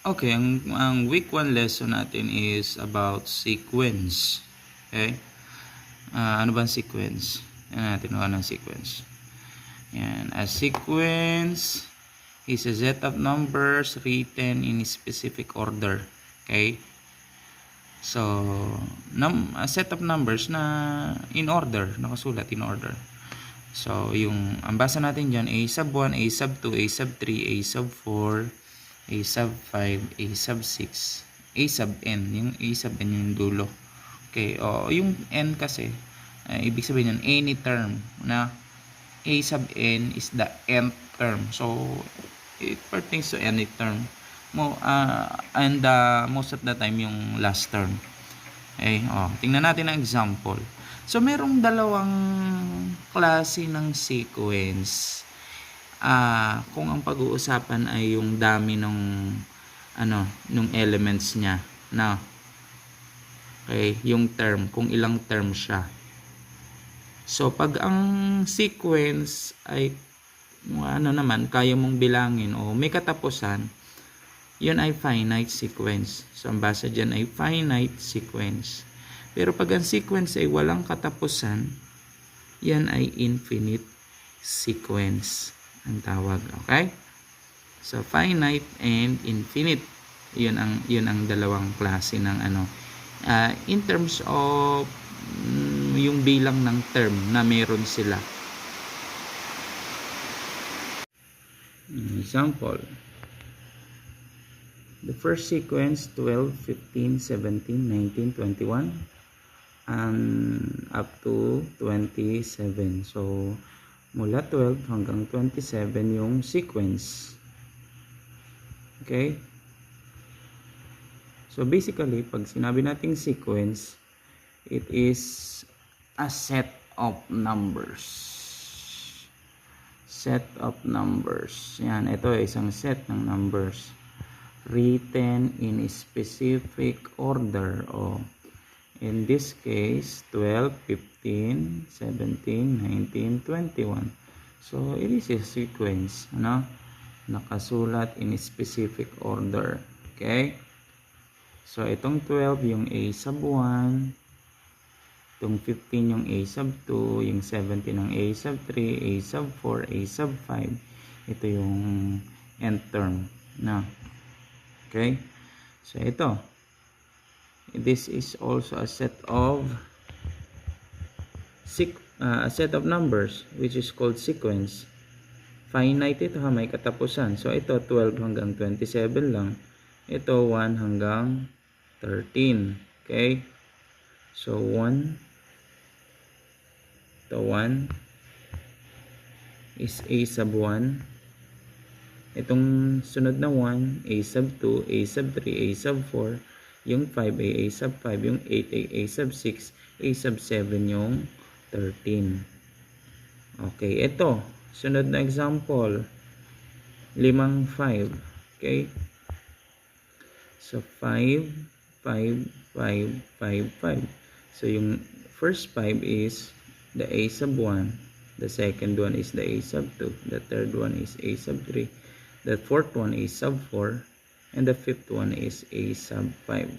Okay, ang week 1 lesson natin is about sequence. Okay? Ano ba ang sequence? Yan natin ng sequence. Yan. A sequence is a set of numbers written in a specific order. Okay? So, a set of numbers na in order, nakasulat in order. So, ang basa natin dyan, A sub 1, A sub 2, A sub 3, A sub 4, A sub 5, A sub 6, A sub n. Yung A sub n yung dulo. Okay, yung n kasi, ibig sabihin yan, any term na A sub n is the nth term. So, it pertains to any term. And most of the time, yung last term. Okay, tingnan natin ang example. So, merong dalawang klase ng sequence. Kung ang pag-uusapan ay yung dami nung elements niya, na okay, yung term, kung ilang term siya. So pag ang sequence ay naman kaya mong bilangin o may katapusan, yun ay finite sequence. So ang basa diyan ay finite sequence. Pero pag ang sequence ay walang katapusan, yan ay infinite sequence ang tawag. Okay? So finite and infinite, yun ang dalawang klase ng in terms of yung bilang ng term na meron sila. Example, the first sequence 12, 15, 17, 19, 21 and up to 27. So mula 12 hanggang 27 yung sequence. Okay? So basically, pag sinabi nating sequence, it is a set of numbers. Set of numbers. Yan, ito ay isang set ng numbers written in a specific order. In this case, 12, 15, 17, 19, 21. So, it is a sequence, nakasulat in a specific order. Okay? So, itong 12, yung A sub 1, itong 15, yung A sub 2, yung 17, yung A sub 3, A sub 4, A sub 5. Ito yung nth term, Okay? So, ito. This is also a set of numbers which is called sequence. Finite ito, may katapusan. So ito 12 hanggang 27 lang. Ito 1 hanggang 13. Okay? So 1 is A sub 1. Itong sunod na 1, A sub 2, A sub 3, A sub 4, yung 5 ay A sub 5, yung 8 ay A sub 6, A sub 7 yung 13. Okay, ito, sunod na example, 5. Okay? So 5, 5, 5, 5, 5. So yung first 5 is the A sub 1, the second one is the A sub 2, the third one is A sub 3, the fourth one is sub 4, and the fifth one is A sub 5.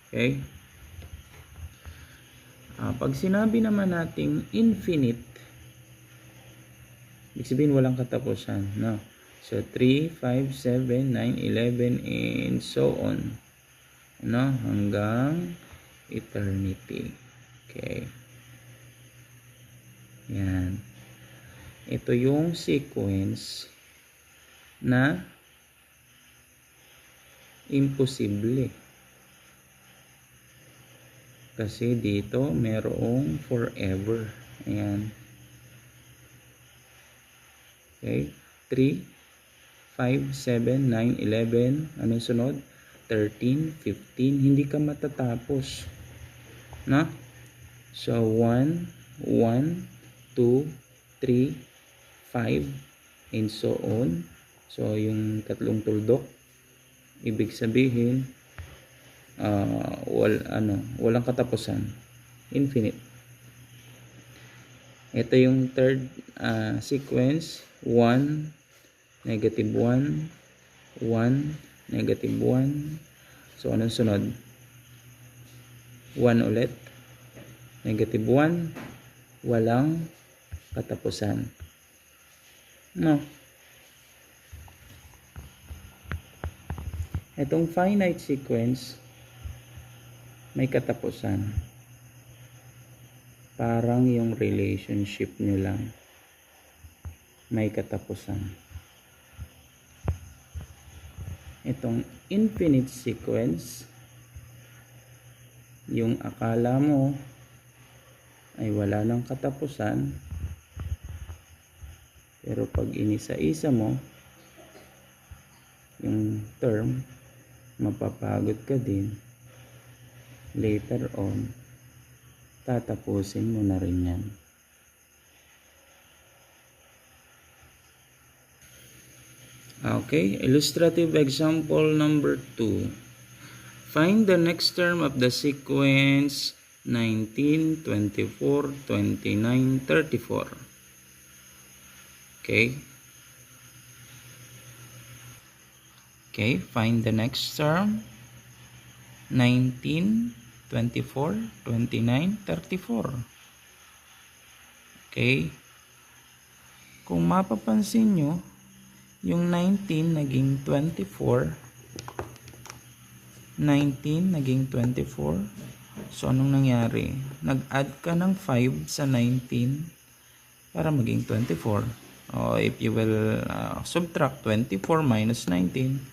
Okay? Pag sinabi naman nating infinite, ibig sabihin walang katapusan, no? So 3, 5, 7, 9, 11 and so on, hanggang eternity. Okay? Yan. Ito yung sequence na imposible. Kasi dito merong forever. Ayan. Okay. 3, 5, 7, 9, 11. Anong sunod? 13, 15. Hindi ka matatapos. So 1, 1, 2, 3, 5, and so on. So yung tatlong tuldok, ibig sabihin walang katapusan, infinite. Ito yung third sequence, 1, -1, 1, negative 1. So, anong sunod? 1 ulit. Negative 1. Walang katapusan. No. Itong finite sequence, may katapusan. Parang yung relationship nyo lang. May katapusan. Itong infinite sequence, yung akala mo ay wala ng katapusan, pero pag inisa-isa mo yung term, mapapagod ka din. Later on, tatapusin mo na rin yan. Okay, illustrative example number 2. Find the next term of the sequence 19, 24, 29, 34. Okay. Okay, find the next term. 19, 24, 29, 34. Okay. Kung mapapansin nyo, yung 19 naging 24. 19 naging 24. So, anong nangyari? Nag-add ka ng 5 sa 19 para maging 24. O, if you will subtract 24 minus 19,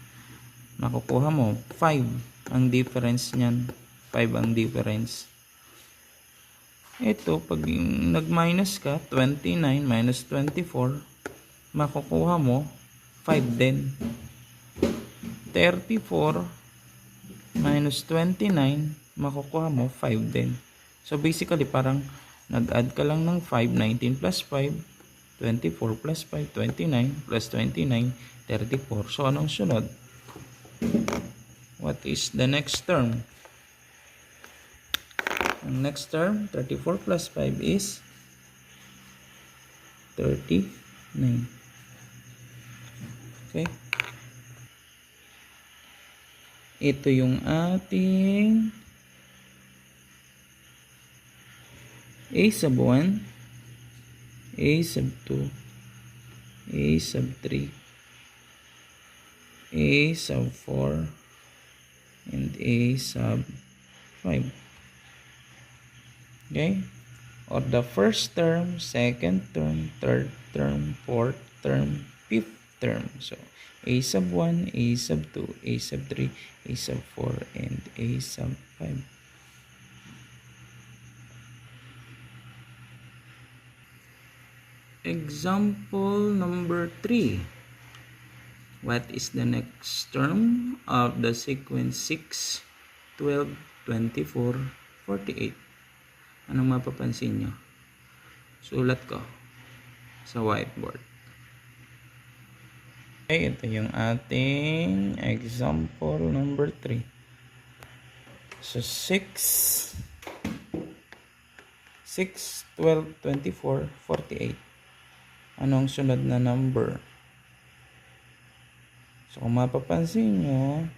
makukuha mo 5 ang difference niyan. 5 ang difference. Ito, pag nag-minus ka, 29 minus 24, makukuha mo 5 din. 34 minus 29, makukuha mo 5 din. So, basically, parang nag-add ka lang ng 5, 19 plus 5, 24 plus 5, 29 plus 29, 34. So, anong sunod? What is the next term? Ang next term, 34 plus 5 is 39. Okay? Ito yung ating a sub 1, a sub 2, a sub 3, a sub 4, and a sub 5. Okay? Or the first term, second term, third term, fourth term, fifth term. So, a sub 1, a sub 2, a sub 3, a sub 4, and a sub 5. Example number 3. What is the next term of the sequence 6, 12, 24, 48? Anong mapapansin nyo? Sulat ko sa whiteboard. Okay, ito yung ating example number 3. So, 6, 12, 24, 48. Anong sunod na number? So, kung mapapansin nyo,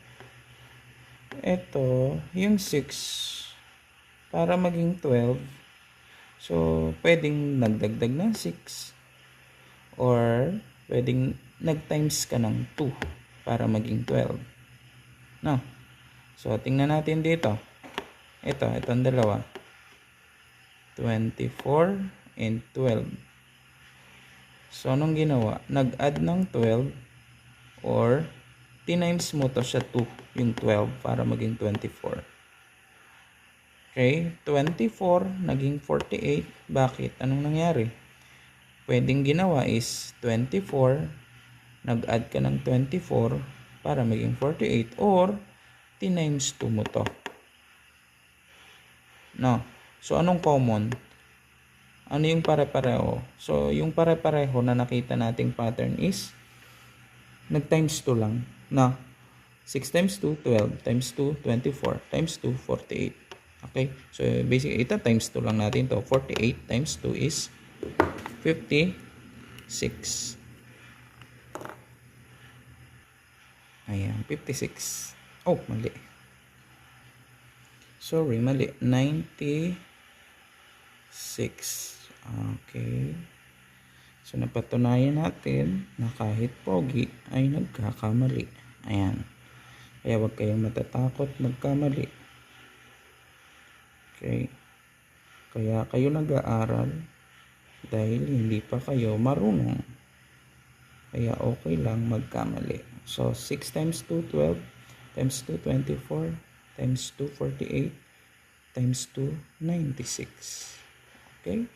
ito, yung 6, para maging 12, so, pwedeng nagdagdag ng 6, or pwedeng nag-times ka ng 2 para maging 12. No? So, tingnan natin dito. Itong dalawa. 24 and 12. So, anong ginawa? Nag-add ng 12 or tinimes mo to sa 2, yung 12 para maging 24. Okay? 24 naging 48. Bakit? Anong nangyari? Pwedeng ginawa is 24, nag-add ka ng 24 para maging 48, or tinimes 2 mo to. No? So, anong common? Ano yung pare-pareho? So, yung pare-pareho na nakita nating pattern is nag-times 2 lang. Na 6 times 2, 12. Times 2, 24. Times 2, 48. Okay? So, basically, ito times 2 lang natin to. 48 times 2 is 56. Ayan, 56. Oh, mali. Sorry, mali. 96. Okay. So, napatunayan natin na kahit pogi ay nagkakamali. Ayan. Kaya huwag kayong matatakot magkamali. Okay. Kaya kayo nag-aaral dahil hindi pa kayo marunong. Kaya okay lang magkamali. So, 6 times 2, 12. Times 2, 24. Times 2, 48. Times 2, 96. Okay?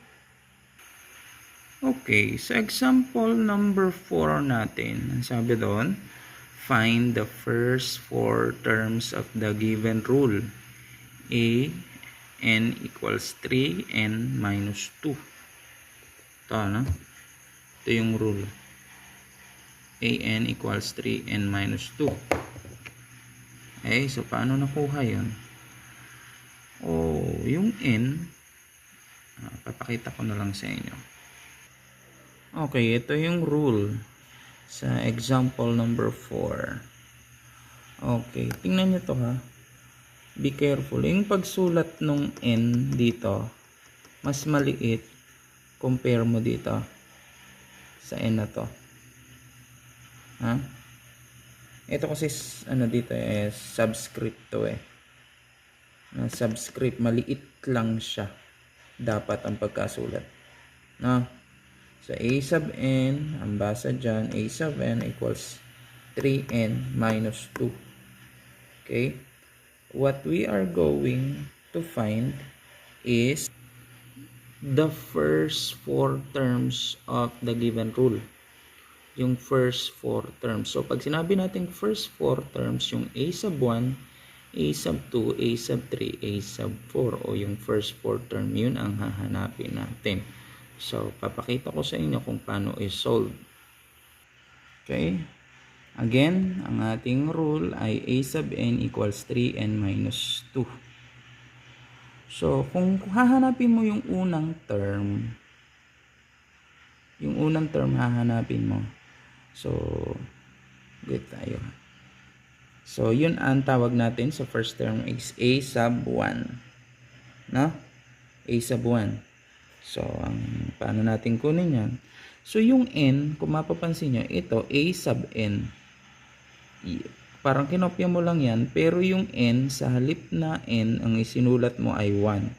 Okay, sa example number 4 natin, ang sabi doon, find the first 4 terms of the given rule. A, n equals 3, n minus 2. Ito, no? Ito yung rule. A, n equals 3, n minus 2. Okay, so paano nakuha yun? Oh, yung n, papakita ko na lang sa inyo. Okay, ito yung rule sa example number 4. Okay, tingnan nyo to ha. Be careful. Yung pagsulat nung n dito, mas maliit compare mo dito sa n na to. Ha? Ito kasi ano dito subscript to subscript, maliit lang siya. Dapat ang pagkasulat. No? So, a sub n, ang basa dyan, a sub n equals 3n minus 2. Okay? What we are going to find is the first 4 terms of the given rule. Yung first 4 terms. So, pag sinabi natin first 4 terms, yung a sub 1, a sub 2, a sub 3, a sub 4, o yung first 4 term, yun ang hahanapin natin. So, papakita ko sa inyo kung paano i-solve. Okay? Again, ang ating rule ay a sub n equals 3n minus 2. So, kung hahanapin mo yung unang term, hahanapin mo. So, good tayo. So, yun ang tawag natin sa first term is a sub 1. No? A sub 1. So, paano natin kunin yan? So, yung n, kung mapapansin nyo, ito, a sub n. Parang kinopya mo lang yan, pero yung n, sa halip na n, ang isinulat mo ay 1.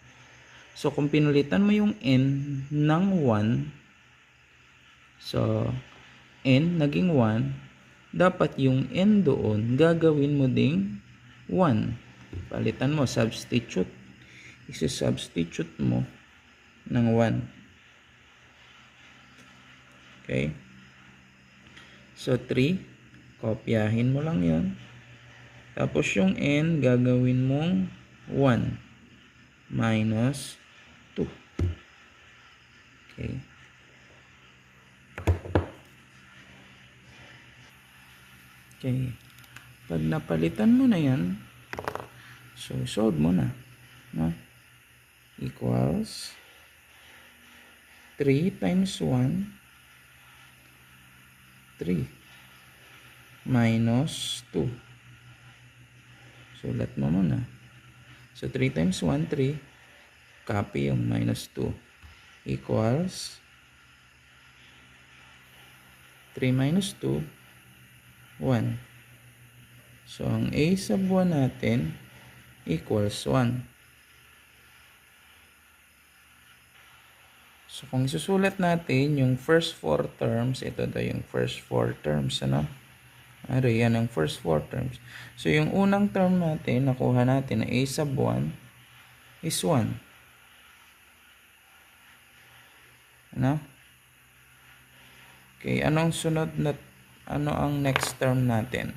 So, kung pinulitan mo yung n ng 1, so, n naging 1, dapat yung n doon, gagawin mo ding 1. Palitan mo, substitute. Isi-substitute mo ng 1. Okay? So, 3. Kopyahin mo lang yan. Tapos, yung n, gagawin mong 1 minus 2. Okay? Okay. Pag napalitan mo na yan, so, solve mo na. No? Equals 3 times 1, 3 minus 2. Sulat mo muna. So, 3 times 1, 3. Copy yung minus 2. Equals 3 minus 2, 1. So, ang a sub 1 natin equals 1. So, kung isusulat natin yung first 4 terms, ito daw yung first 4 terms, ano? Ano, yan ang first 4 terms. So, yung unang term natin, nakuha natin na a sub 1 is 1. Ano? Okay, anong sunod na, ano ang next term natin?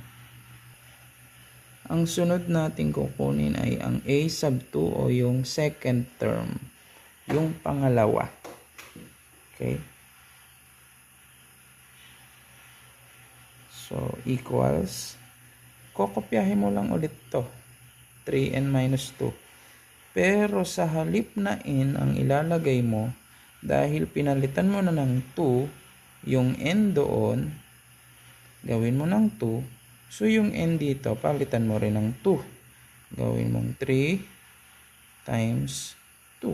Ang sunod natin kukunin ay ang a sub 2 o yung second term. Yung pangalawa. Okay? So, equals, kokopyahin mo lang ulit to. 3n minus 2. Pero sa halip na n ang ilalagay mo, dahil pinalitan mo na ng 2, yung n doon, gawin mo ng 2. So, yung n dito, palitan mo rin ng 2. Gawin mong 3 times 2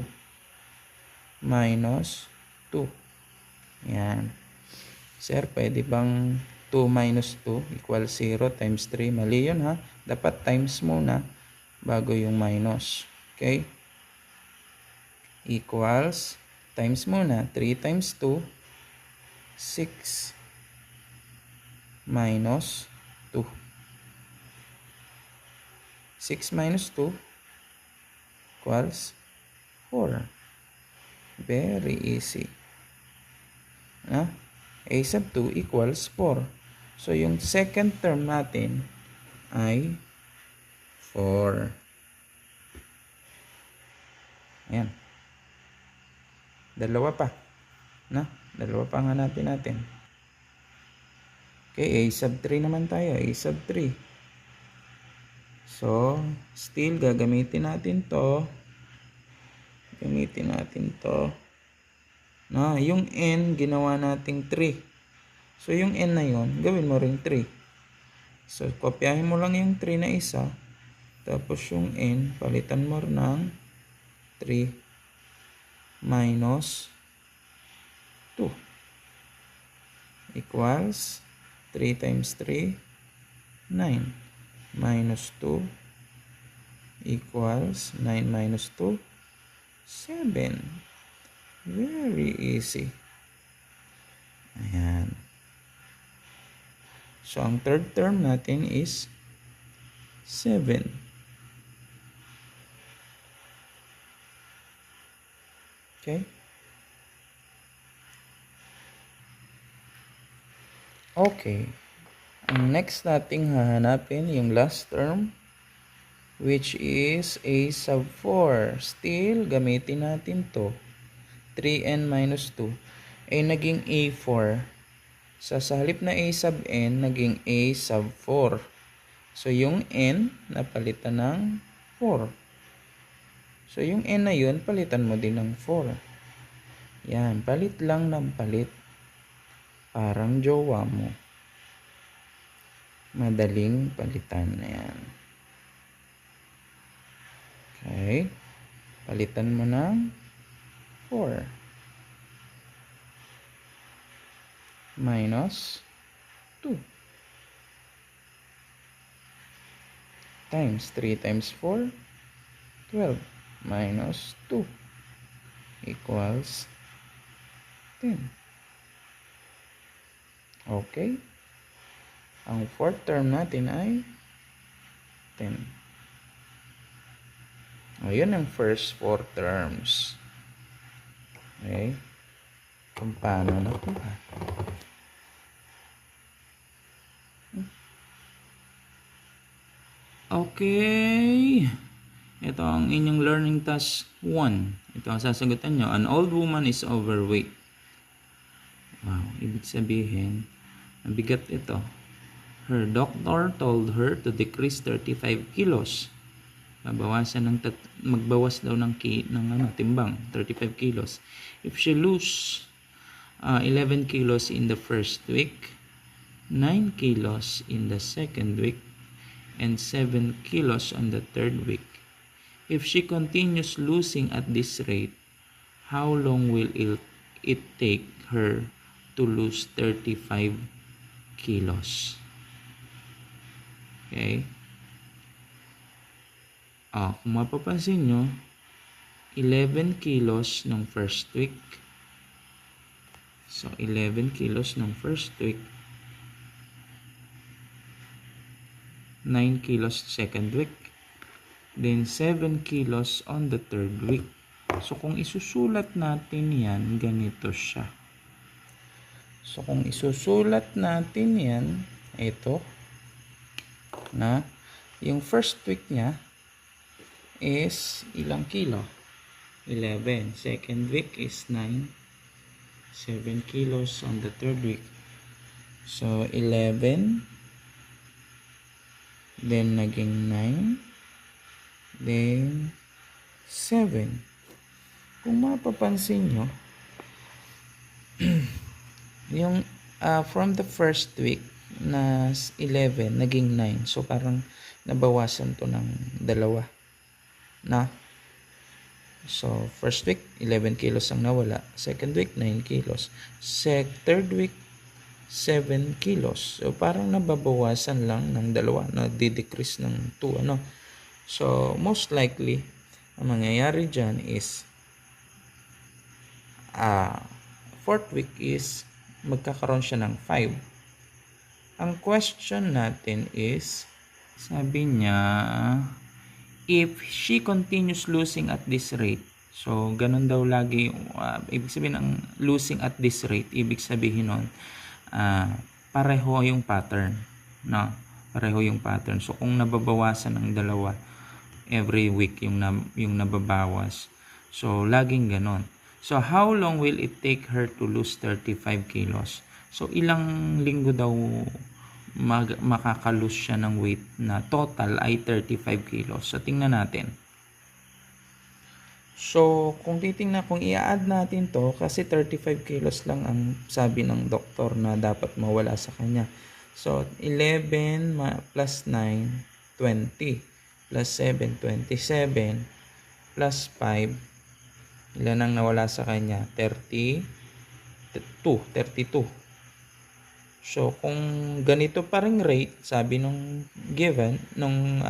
minus 2. Yan. Sir, pwede bang 2 minus 2 equals 0 times 3? Mali yun, ha? Dapat times muna bago yung minus. Okay? Equals, times muna. 3 times 2, 6 minus 2. 6 minus 2 equals 4. Very easy. A sub 2 equals 4. So, yung second term natin ay 4. Ayan. Dalawa pa. Dalawa pa ang hanapin natin. Okay, a sub 3 naman tayo. A sub 3. So, still gagamitin natin to. Yung n, ginawa nating 3. So, yung n na yun, gawin mo ring 3. So, kopyahin mo lang yung 3 na isa. Tapos yung n, palitan mo ng 3 minus 2 equals 3 times 3, 9. Minus 2 equals 9 minus 2, 7. Very easy. Ayan. So, ang third term natin is 7. Okay? Okay. Ang next nating hahanapin, yung last term, which is a sub 4. Still, gamitin natin to. 3n minus 2 ay naging a4. Sa halip na a sub n, naging a sub 4. So, yung n, napalitan ng 4. So, yung n na yun, palitan mo din ng 4. Yan, palit lang ng palit. Parang jowa mo. Madaling palitan na yan. Okay. Palitan mo ng 4. Minus 2. Times 3 times 4, 12. Minus 2 equals 10. Okay. Ang fourth term natin ay 10. Ayun ang first 4 terms. Okay. Kung paano nakuha. Okay. Ito ang inyong learning task 1. Ito ang sasagutan nyo. An old woman is overweight. Wow. Ibig sabihin, mabigat ito. Her doctor told her to decrease 35 kilos. Magbawas daw ng timbang, 35 kilos. If she lose 11 kilos in the first week, 9 kilos in the second week, and 7 kilos on the third week. If she continues losing at this rate, how long will it take her to lose 35 kilos? Okay. Kung mapapansin nyo, 11 kilos ng first week. So, 11 kilos ng first week. 9 kilos second week. Then, 7 kilos on the third week. So, kung isusulat natin yan, ganito siya. So, kung isusulat natin yan, ito, yung first week niya is ilang kilo? 11. Second week is 9. 7 kilos on the third week. So, 11. Then, naging 9. Then, 7. Kung mapapansin nyo, yung from the first week, na 11 naging 9. So parang nabawasan to ng dalawa na. So first week 11 kilos ang nawala, second week 9 kilos, third week 7 kilos. So parang nababawasan lang ng dalawa, na-decrease ng 2 ano. So most likely ang mangyayari dyan is fourth week is magkakaroon siya ng 5. Ang question natin is, sabi niya, if she continues losing at this rate, so ganun daw lagi, ibig sabihin ng losing at this rate, ibig sabihin nun, pareho yung pattern, no? Pareho yung pattern. So kung nababawasan ng dalawa every week yung nababawas, so laging ganon. So how long will it take her to lose 35 kilos? So ilang linggo daw makakalose siya ng weight na total ay 35 kilos. So tingnan natin. So kung i-add natin to, kasi 35 kilos lang ang sabi ng doktor na dapat mawala sa kanya. So 11 plus 9, 20, plus 7, 27, plus 5, ilan ang nawala sa kanya? 32. So kung ganito pa ring rate, sabi nung given nung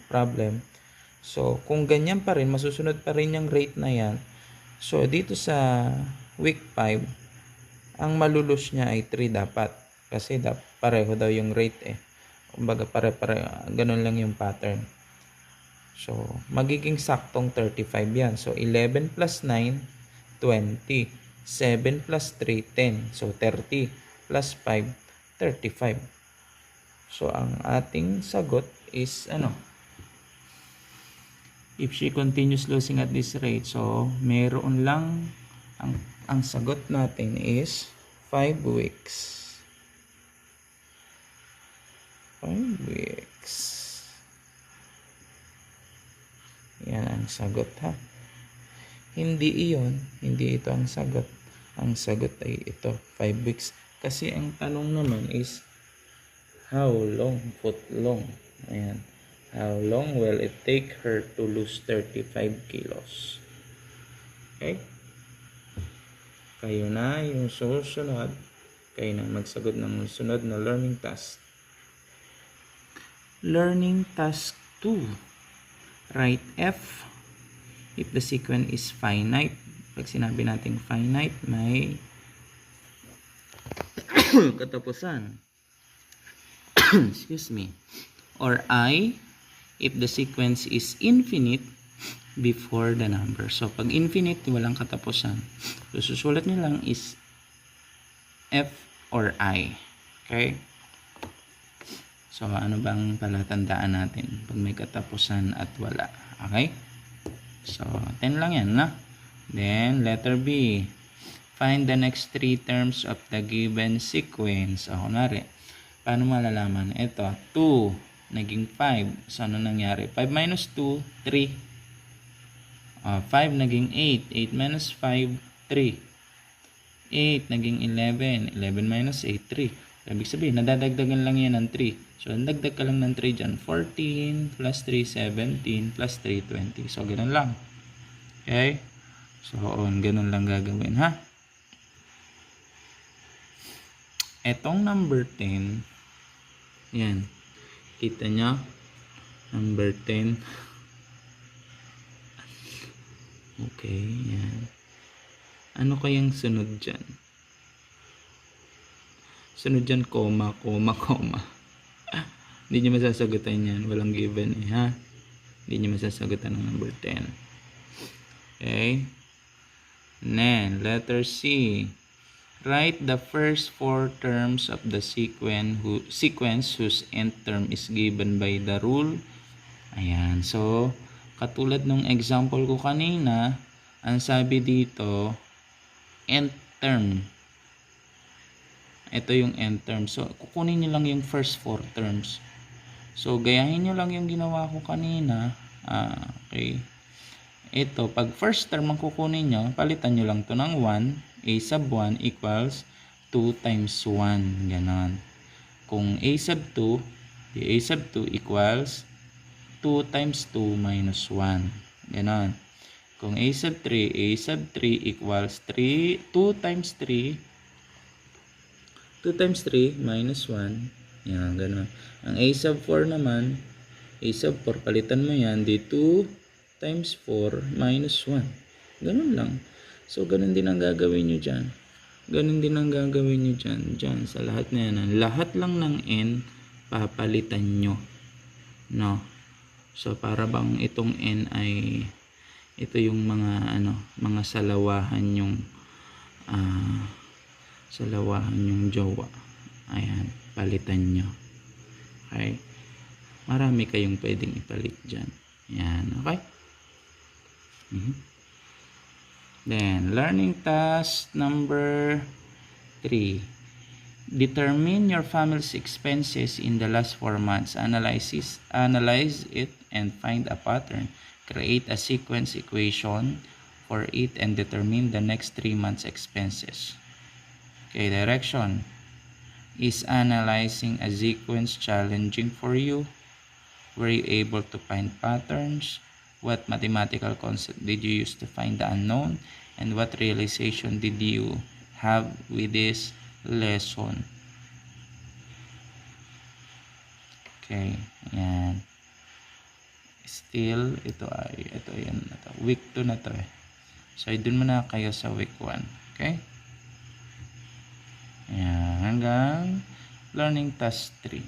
problem, so kung ganyan pa rin, masusunod pa rin yung rate na yan. So dito sa week 5, ang malulus niya ay 3 dapat, kasi pareho daw yung rate kumbaga pare-pare, ganun lang yung pattern. So magiging saktong 35 yan. So 11 plus 9, 20, 7 plus 3, 10, so 30, plus 5, 35. So ang ating sagot is if she continues losing at this rate, so meron lang ang sagot natin is 5 weeks. 5 weeks. Yan ang sagot ha. Hindi ito ang sagot. Ang sagot ay ito, 5 weeks. Kasi ang tanong naman is how long, foot long. Ayan. How long will it take her to lose 35 kilos? Okay? Kayo na yung susunod. Kayo na magsagot ng sunod na learning task. Learning task 2. Write F if the sequence is finite. Pag sinabi natin finite, may katapusan. Excuse me. Or I if the sequence is infinite before the number. So pag infinite, walang katapusan. So susulat niyo lang is F or I. Okay? So ano bang palatandaan natin pag may katapusan at wala? Okay? So 10 lang yan, na? Then letter B. Find the next 3 terms of the given sequence. Kunwari, paano malalaman? Ito, 2, naging 5. So, ano nangyari? 5 minus 2, 3. 5 naging 8. 8 minus 5, 3. 8 naging 11. 11 minus 8, 3. Ibig sabihin, nadadagdagan lang yan ng 3. So, dagdag ka lang ng 3 dyan. 14 plus 3, 17 plus 3, 20. So, ganun lang. Okay? So, ganun lang gagawin, ha? Etong number 10, yan, kita nyo, number 10, okay, yan, ano kayang sunod dyan? Sunod dyan, comma, comma, comma. Hindi nyo masasagutan yan, walang given ha, hindi nyo masasagutan ng number 10. Okay, then letter C. Write the first 4 terms of the sequence whose nth term is given by the rule. Ayan. So, katulad nung example ko kanina, ang sabi dito, nth term. Ito yung nth term. So, kukunin nyo lang yung first 4 terms. So, gayahin nyo lang yung ginawa ko kanina. Okay. Ito, pag first term ang kukunin nyo, palitan nyo lang to ng 1. A sub 1 equals 2 times 1. Ganon. kung a sub 2, di a sub 2 equals 2 times 2 minus 1. Ganon. Kung a sub 3 equals 2 times 3 minus 1. Yan, ganon. Ang a sub 4 naman, a sub 4, palitan mo yan, di 2 times 4 minus 1. Ganon lang. So, ganon din ang gagawin nyo dyan. Ganon din ang gagawin nyo dyan. Dyan, sa lahat na yan. Lahat lang ng n, papalitan nyo. No? So, para bang itong n ay, ito yung mga, mga salawahan yung, jowa. Ayan, palitan nyo. Okay? Marami kayong pwedeng ipalit dyan. Ayan, okay? Then, learning task number 3. Determine your family's expenses in the last 4 months. Analyze it and find a pattern. Create a sequence equation for it and determine the next 3 months' expenses. Okay, direction. Is analyzing a sequence challenging for you? Were you able to find patterns? What mathematical concept did you use to find the unknown? And what realization did you have with this lesson? Okay, ayan. Still, ito yan na to. Week 2 na to eh. So, dun muna kayo sa week 1. Okay? Ayan, hanggang learning task 3.